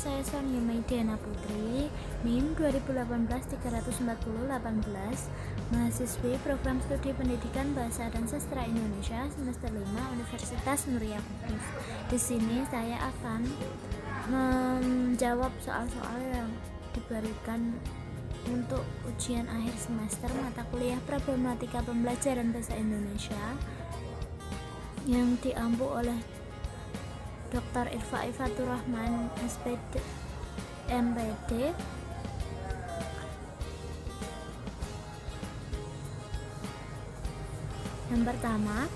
saya Sonia Maidiana Putri, NIM 2018-340-18, mahasiswi Program Studi Pendidikan Bahasa dan Sastra Indonesia semester 5 Universitas Muria Kudus. Di sini saya akan menjawab soal-soal yang diberikan untuk ujian akhir semester mata kuliah Problematika Pembelajaran Bahasa Indonesia yang diampu oleh Dr. Irfa Ifatur Rahman, SPD, MPD. Yang pertama,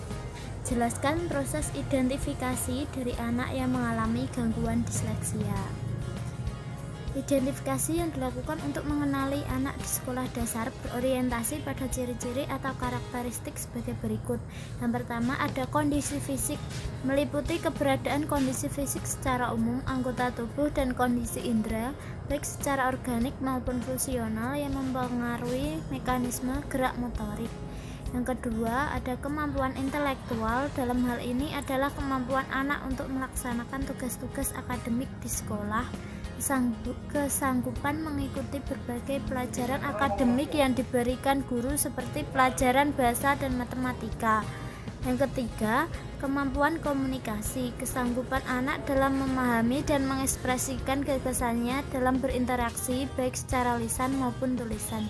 jelaskan proses identifikasi dari anak yang mengalami gangguan disleksia. Identifikasi yang dilakukan untuk mengenali anak di sekolah dasar berorientasi pada ciri-ciri atau karakteristik sebagai berikut. Yang pertama, ada kondisi fisik, meliputi keberadaan kondisi fisik secara umum anggota tubuh dan kondisi indera, baik secara organik maupun fungsional yang mempengaruhi mekanisme gerak motorik. Yang kedua, ada kemampuan intelektual. Dalam hal ini adalah kemampuan anak untuk melaksanakan tugas-tugas akademik di sekolah, kesanggupan mengikuti berbagai pelajaran akademik yang diberikan guru seperti pelajaran bahasa dan matematika. Yang ketiga, kemampuan komunikasi, kesanggupan anak dalam memahami dan mengekspresikan gagasannya dalam berinteraksi baik secara lisan maupun tulisan.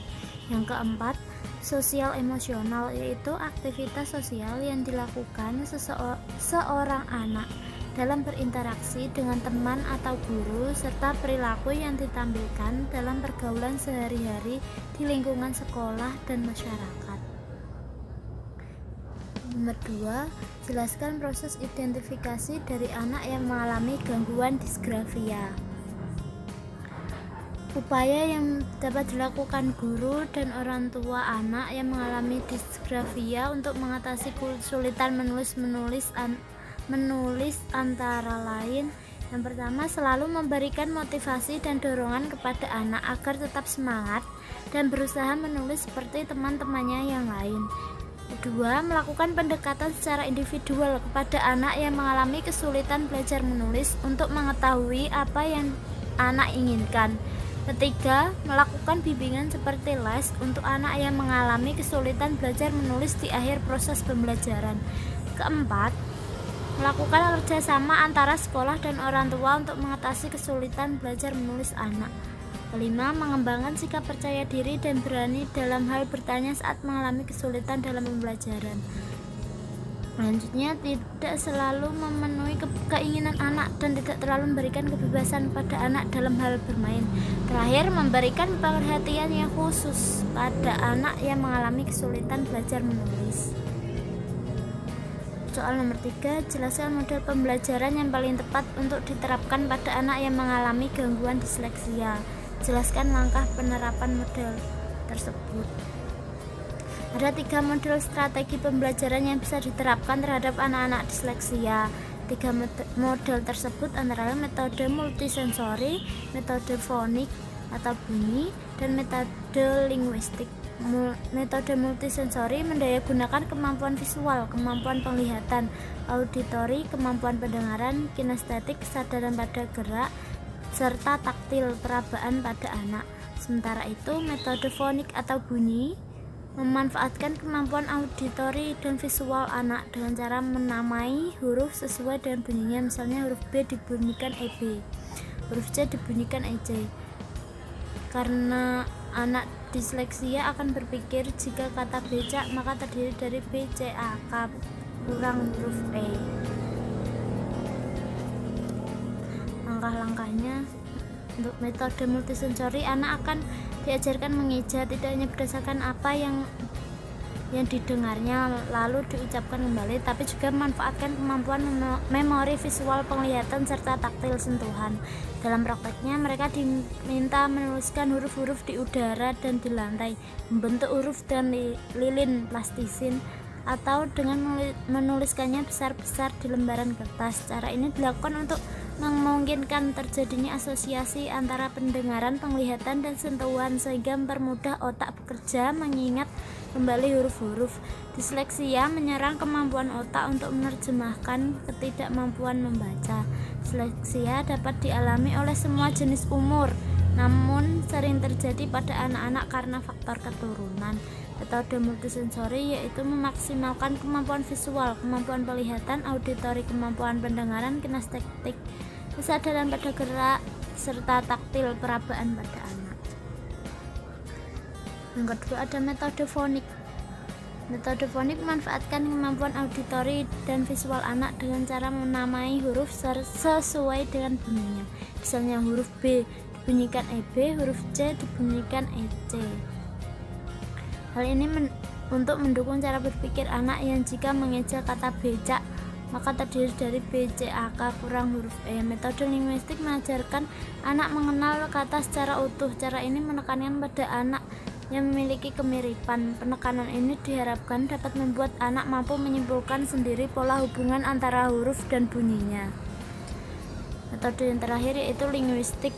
Yang keempat, sosial emosional, yaitu aktivitas sosial yang dilakukan seorang anak dalam berinteraksi dengan teman atau guru, serta perilaku yang ditampilkan dalam pergaulan sehari-hari di lingkungan sekolah dan masyarakat. Nomor 2, jelaskan proses identifikasi dari anak yang mengalami gangguan disgrafia. Upaya yang dapat dilakukan guru dan orang tua anak yang mengalami disgrafia untuk mengatasi kesulitan menulis antara lain. Yang pertama, selalu memberikan motivasi dan dorongan kepada anak agar tetap semangat dan berusaha menulis seperti teman-temannya yang lain. Kedua, melakukan pendekatan secara individual kepada anak yang mengalami kesulitan belajar menulis untuk mengetahui apa yang anak inginkan. Ketiga, melakukan bimbingan seperti les untuk anak yang mengalami kesulitan belajar menulis di akhir proses pembelajaran. Keempat, melakukan kerjasama antara sekolah dan orang tua untuk mengatasi kesulitan belajar menulis anak. Kelima, mengembangkan sikap percaya diri dan berani dalam hal bertanya saat mengalami kesulitan dalam pembelajaran. Selanjutnya, tidak selalu memenuhi keinginan anak dan tidak terlalu memberikan kebebasan pada anak dalam hal bermain. Terakhir, memberikan perhatian yang khusus pada anak yang mengalami kesulitan belajar menulis. Soal nomor 3, jelaskan model pembelajaran yang paling tepat untuk diterapkan pada anak yang mengalami gangguan disleksia. Jelaskan langkah penerapan model tersebut. Ada 3 model strategi pembelajaran yang bisa diterapkan terhadap anak-anak disleksia. 3 model tersebut antara lain metode multisensori, metode fonik atau bunyi, dan metode linguistik. Metode multisensori mendayagunakan kemampuan visual, kemampuan penglihatan, auditori, kemampuan pendengaran, kinestetik, kesadaran pada gerak, serta taktil, perabaan pada anak. Sementara itu, metode fonik atau bunyi memanfaatkan kemampuan auditori dan visual anak dengan cara menamai huruf sesuai dengan bunyinya. Misalnya huruf B dibunyikan EB, huruf C dibunyikan EJ. Karena anak disleksia akan berpikir jika kata becak maka terdiri dari B, C, A, K kurang huruf E. Langkah-langkahnya untuk metode multisensori, anak akan diajarkan mengeja tidak hanya berdasarkan apa yang didengarnya lalu diucapkan kembali, tapi juga memanfaatkan kemampuan memori visual, penglihatan, serta taktil sentuhan. Dalam prakteknya, mereka diminta menuliskan huruf-huruf di udara dan di lantai, membentuk huruf dan lilin plastisin, atau dengan menuliskannya besar-besar di lembaran kertas. Cara ini dilakukan untuk memungkinkan terjadinya asosiasi antara pendengaran, penglihatan, dan sentuhan sehingga mempermudah otak bekerja mengingat kembali huruf-huruf. Disleksia menyerang kemampuan otak untuk menerjemahkan ketidakmampuan membaca. Disleksia dapat dialami oleh semua jenis umur, namun sering terjadi pada anak-anak karena faktor keturunan. Metode multisensori yaitu memaksimalkan kemampuan visual, kemampuan penglihatan, auditori, kemampuan pendengaran, kinestetik, kesadaran pada gerak, serta taktil perabaan pada anak. Yang kedua ada metode fonik. Metode fonik memanfaatkan kemampuan auditori dan visual anak dengan cara menamai huruf sesuai dengan bunyinya. Misalnya huruf B dibunyikan EB, huruf C dibunyikan EC. Hal ini untuk mendukung cara berpikir anak yang jika mengeja kata becak maka terdiri dari BCAK kurang huruf E. Metode linguistik mengajarkan anak mengenal kata secara utuh. Cara ini menekankan pada anak yang memiliki kemiripan. Penekanan ini diharapkan dapat membuat anak mampu menyimpulkan sendiri pola hubungan antara huruf dan bunyinya. Metode yang terakhir yaitu linguistik.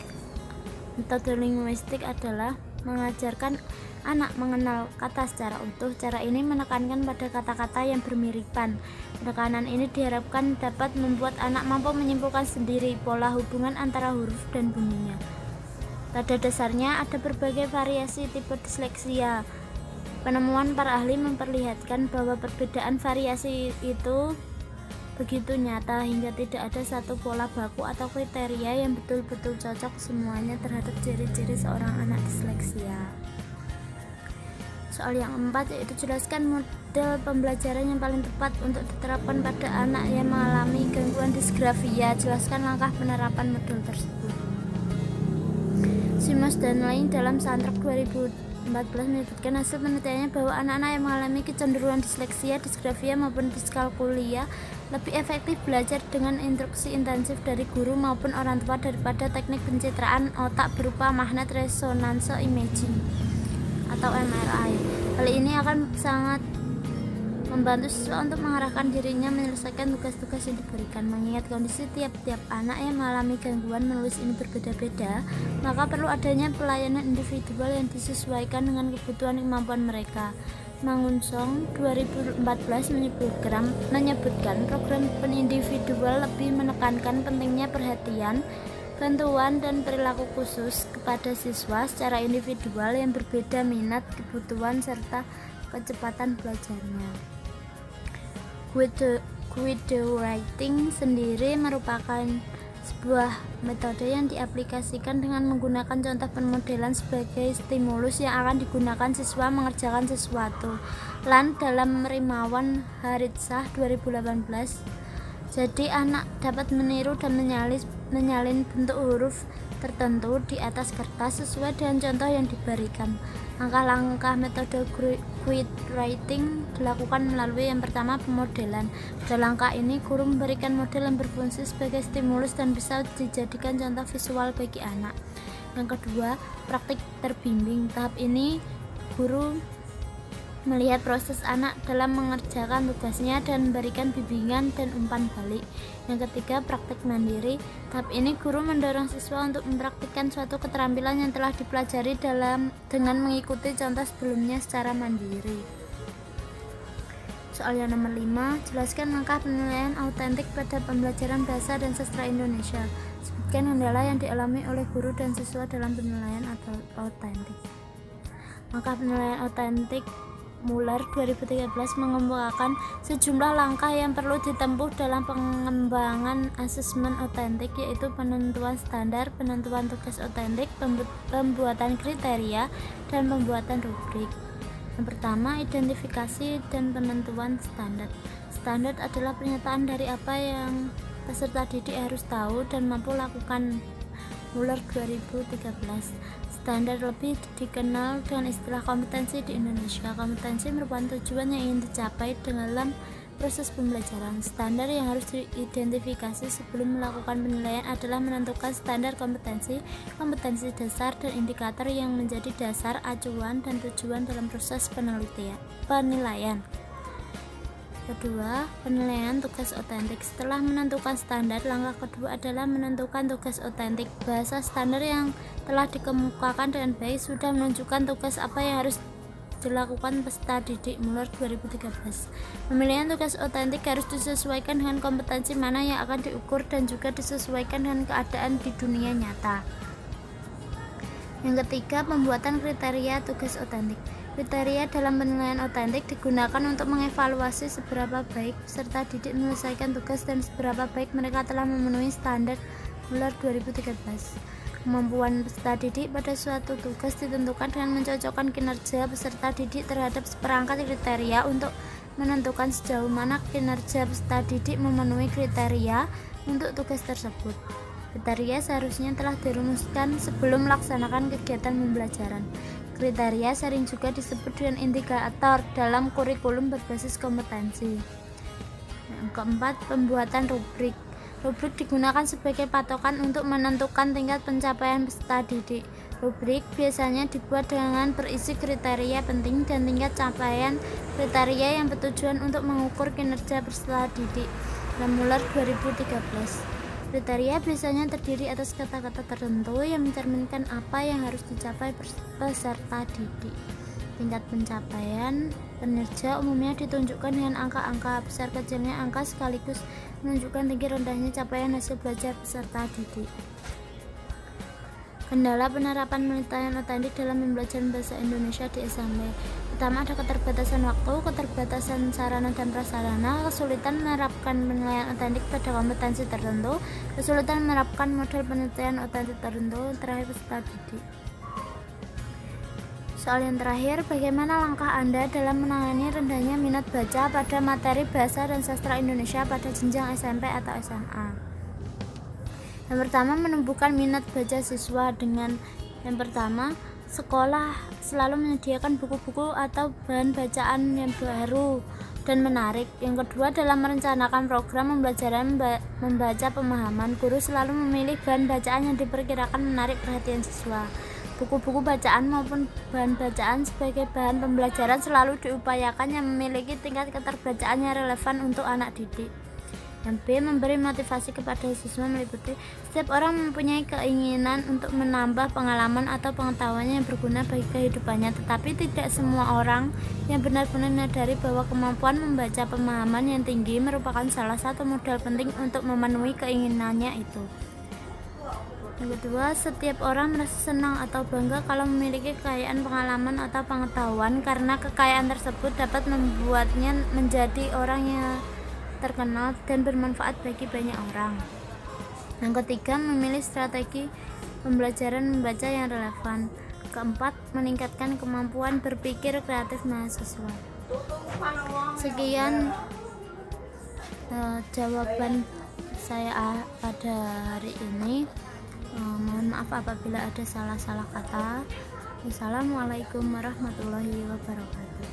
Metode linguistik adalah mengajarkan anak mengenal kata secara utuh. Cara ini menekankan pada kata-kata yang bermiripan. Penekanan ini diharapkan dapat membuat anak mampu menyimpulkan sendiri pola hubungan antara huruf dan bunyinya. Pada dasarnya ada berbagai variasi tipe disleksia. Penemuan para ahli memperlihatkan bahwa perbedaan variasi itu begitu nyata hingga tidak ada satu pola baku atau kriteria yang betul-betul cocok semuanya terhadap ciri-ciri seorang anak disleksia. Soal yang keempat yaitu jelaskan model pembelajaran yang paling tepat untuk diterapkan pada anak yang mengalami gangguan disgrafia. Jelaskan langkah penerapan model tersebut. Simos dan lain dalam Santrak 2014 menyebutkan hasil penelitiannya bahwa anak-anak yang mengalami kecenderungan disleksia, disgrafia maupun diskalkulia lebih efektif belajar dengan instruksi intensif dari guru maupun orang tua daripada teknik pencitraan otak berupa magnet resonance imaging atau MRI. Hal ini akan sangat membantu siswa untuk mengarahkan dirinya menyelesaikan tugas-tugas yang diberikan. Mengingat kondisi tiap-tiap anak yang mengalami gangguan menulis ini berbeda-beda, maka perlu adanya pelayanan individual yang disesuaikan dengan kebutuhan kemampuan mereka. Mangunsong 2014 menyebutkan program penindividual lebih menekankan pentingnya perhatian, bantuan dan perilaku khusus kepada siswa secara individual yang berbeda minat, kebutuhan serta kecepatan belajarnya. Guide writing sendiri merupakan sebuah metode yang diaplikasikan dengan menggunakan contoh pemodelan sebagai stimulus yang akan digunakan siswa mengerjakan sesuatu. Land dalam Rimawan Haritsah 2018. Jadi anak dapat meniru dan menyalin bentuk huruf tertentu di atas kertas sesuai dengan contoh yang diberikan. Langkah-langkah metode guide writing dilakukan melalui yang pertama pemodelan. Pada langkah ini guru memberikan model yang berfungsi sebagai stimulus dan bisa dijadikan contoh visual bagi anak. Yang kedua, praktik terbimbing. Tahap ini guru melihat proses anak dalam mengerjakan tugasnya dan memberikan bimbingan dan umpan balik. Yang ketiga, praktik mandiri. Tahap ini guru mendorong siswa untuk mempraktikkan suatu keterampilan yang telah dipelajari dengan mengikuti contoh sebelumnya secara mandiri. Soal yang nomor 5, jelaskan langkah penilaian autentik pada pembelajaran bahasa dan sastra Indonesia. Sebutkan kendala yang dialami oleh guru dan siswa dalam penilaian atau autentik. Langkah penilaian autentik Muller 2013 mengemukakan sejumlah langkah yang perlu ditempuh dalam pengembangan asesmen otentik, yaitu penentuan standar, penentuan tugas otentik, pembuatan kriteria, dan pembuatan rubrik. Yang pertama, identifikasi dan penentuan standar. Standar adalah pernyataan dari apa yang peserta didik harus tahu dan mampu lakukan. Muller 2013. Standar lebih dikenal dengan istilah kompetensi di Indonesia. Kompetensi merupakan tujuan yang ingin dicapai dalam proses pembelajaran. Standar yang harus diidentifikasi sebelum melakukan penilaian adalah menentukan standar kompetensi, kompetensi dasar, dan indikator yang menjadi dasar, acuan, dan tujuan dalam proses penilaian. Kedua, penilaian tugas otentik. Setelah menentukan standar, langkah kedua adalah menentukan tugas otentik. Bahasa standar yang telah dikemukakan dengan baik sudah menunjukkan tugas apa yang harus dilakukan peserta didik. Muller 2013. Pemilihan tugas otentik harus disesuaikan dengan kompetensi mana yang akan diukur dan juga disesuaikan dengan keadaan di dunia nyata. Yang ketiga, pembuatan kriteria tugas otentik. Kriteria dalam penilaian otentik digunakan untuk mengevaluasi seberapa baik peserta didik menyelesaikan tugas dan seberapa baik mereka telah memenuhi standar. Muller 2013. Kemampuan peserta didik pada suatu tugas ditentukan dengan mencocokkan kinerja peserta didik terhadap seperangkat kriteria untuk menentukan sejauh mana kinerja peserta didik memenuhi kriteria untuk tugas tersebut. Kriteria seharusnya telah dirumuskan sebelum melaksanakan kegiatan pembelajaran. Kriteria sering juga disebut dengan indikator dalam kurikulum berbasis kompetensi. Yang keempat, pembuatan rubrik. Rubrik digunakan sebagai patokan untuk menentukan tingkat pencapaian peserta didik. Rubrik biasanya dibuat dengan berisi kriteria penting dan tingkat capaian kriteria yang bertujuan untuk mengukur kinerja peserta didik. Muller 2013. Kriteria biasanya terdiri atas kata-kata tertentu yang mencerminkan apa yang harus dicapai peserta didik. Tingkat pencapaian kinerja umumnya ditunjukkan dengan angka-angka. Besar kecilnya angka sekaligus menunjukkan tinggi rendahnya capaian hasil belajar peserta didik. Kendala penerapan penelitian otentik dalam pembelajaran bahasa Indonesia di SMP. Pertama, ada keterbatasan waktu, keterbatasan sarana dan prasarana, kesulitan menerapkan penilaian otentik pada kompetensi tertentu, kesulitan menerapkan model penelitian otentik tertentu. Terakhir, peserta didik. Soal yang terakhir, bagaimana langkah Anda dalam menangani rendahnya minat baca pada materi bahasa dan sastra Indonesia pada jenjang SMP atau SMA? Yang pertama, menumbuhkan minat baca siswa dengan yang pertama, sekolah selalu menyediakan buku-buku atau bahan bacaan yang baru dan menarik. Yang kedua, dalam merencanakan program pembelajaran membaca pemahaman, guru selalu memilih bahan bacaan yang diperkirakan menarik perhatian siswa. Buku-buku bacaan maupun bahan bacaan sebagai bahan pembelajaran selalu diupayakan yang memiliki tingkat keterbacaan yang relevan untuk anak didik. Yang B, memberi motivasi kepada siswa meliputi setiap orang mempunyai keinginan untuk menambah pengalaman atau pengetahuannya yang berguna bagi kehidupannya, tetapi tidak semua orang yang benar-benar menyadari bahwa kemampuan membaca pemahaman yang tinggi merupakan salah satu modal penting untuk memenuhi keinginannya itu. Yang kedua, setiap orang merasa senang atau bangga kalau memiliki kekayaan pengalaman atau pengetahuan karena kekayaan tersebut dapat membuatnya menjadi orang yang terkenal dan bermanfaat bagi banyak orang. Yang ketiga, memilih strategi pembelajaran membaca yang relevan. Keempat, meningkatkan kemampuan berpikir kreatif mahasiswa. Sekian jawaban saya pada hari ini. Mohon maaf apabila ada salah-salah kata. Wassalamualaikum warahmatullahi wabarakatuh.